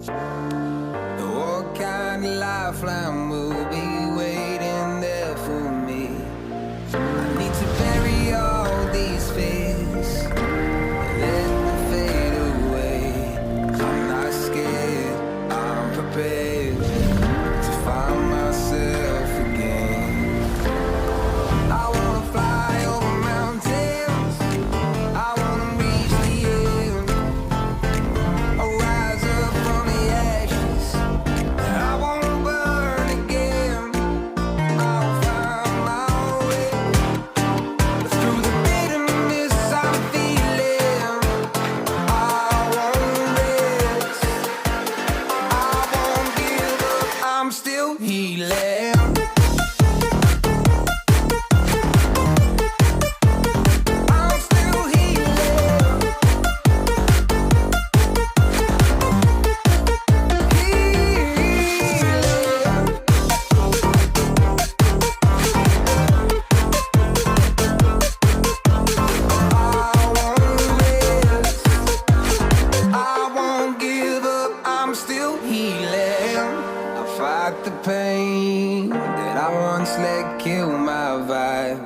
What kind of lifeline will be waiting there for me? I need to bury all these fears and let them fade away. I'm not scared, I'm prepared to find myself again. I wanna fly over mountains, I wanna reach the end. I'll rise up from the ashes, I won't burn again. I'll find my way through the bitterness I'm feeling. I won't rest, I won't give up, I'm still healing. I'm still healing. The pain that I once let kill my vibe.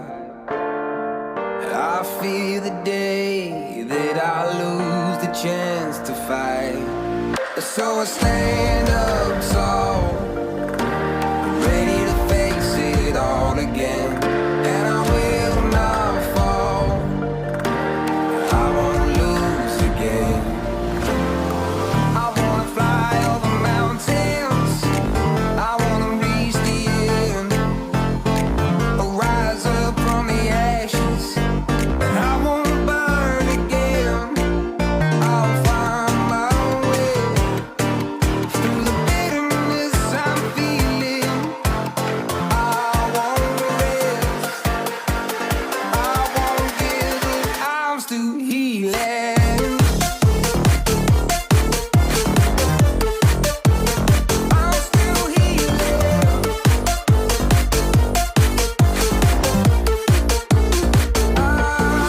I fear the day that I lose the chance to fight. So I stand up tall, ready to face it all again. And I will not fall, I won't lose again. I wanna fly over mountains, I wanna reach the end. I'll rise up from the ashes, and I won't burn again. I'll find my way through the bitterness I'm feeling. I won't rest, I won't give up, I'm still healing. I'm still healing.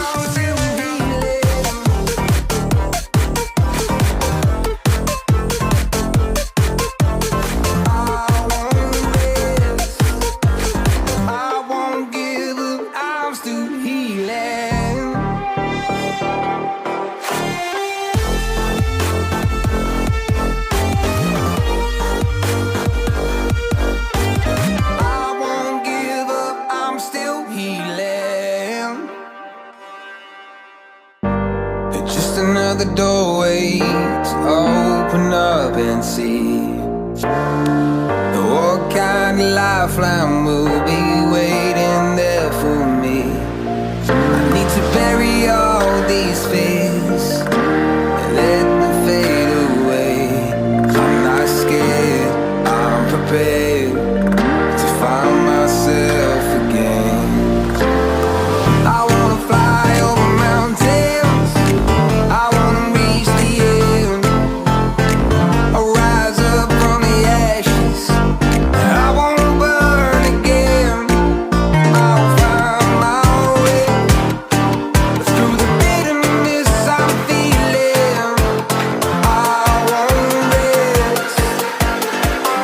I'm still healing. I won't rest, I won't give up, I'm still healing. I won't give up, I'm still healing. It's just another doorway to open up and see what kind of lifeline will be waiting there for me. I need to bury all these fears and let them fade away. I'm not scared, I'm prepared to find myself again. I wanna fly over mountains, I wanna reach the end. I'll rise up from the ashes, I won't burn again. I'll find my way through the bitterness I'm feeling. I won't rest,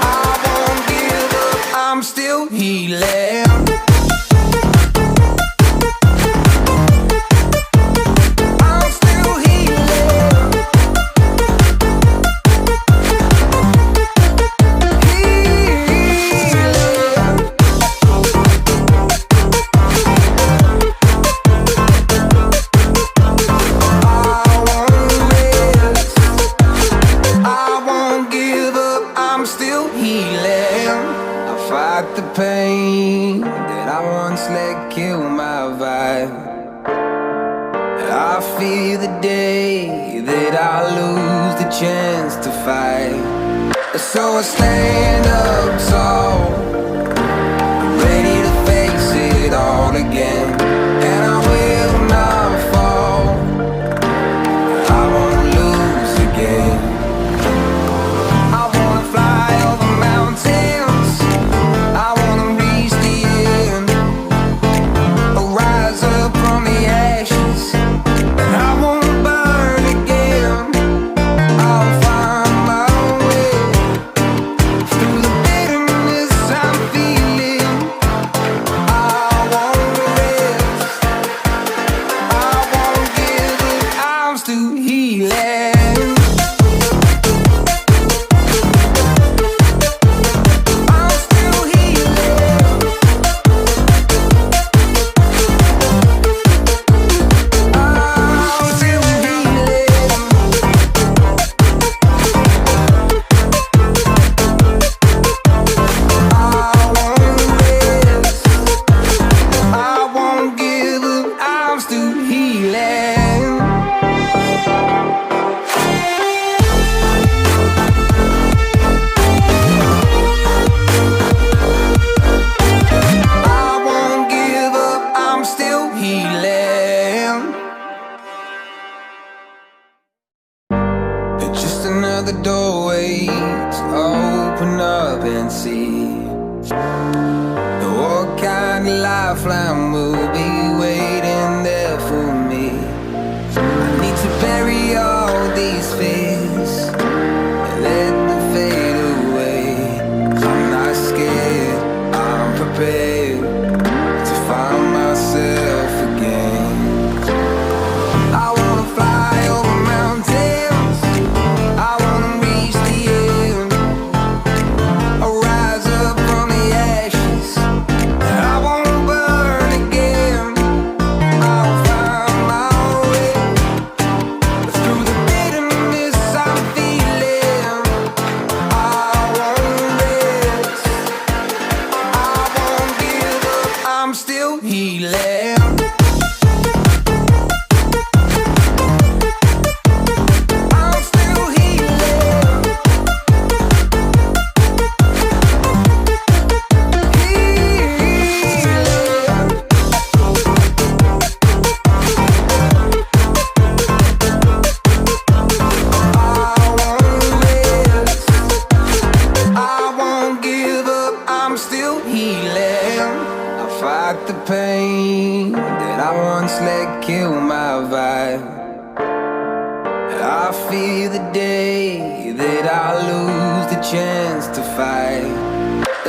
I won't give up, I'm still healing. I'm still healing. I won't rest, I won't give up, I'm still healing. I fight the pain that I once let kill my vibe. I fear the day that I lose the chance to fight. So I stand up tall, ready to face it all again. And I will not fall, I won't lose again. I wanna fly over mountains, I wanna reach the end. I'll rise up from the ashes, and I won't burn again. I'll find my way another doorway to open up and see what kind of lifeline will be waiting there for me. I need to bury all these fears and let them fade away. I'm not scared, I'm prepared to find myself again. I wanna fly over mountains, I wanna reach the end. I'll rise up from the ashes, I wanna burn again. I'll find my way through the bitterness I'm feeling. I won't rest, I won't give up, I'm still healing. I'm still healing. I fight the pain that I once let kill my vibe. I fear the day that I lose the chance to fight.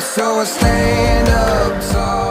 So I stand up tall.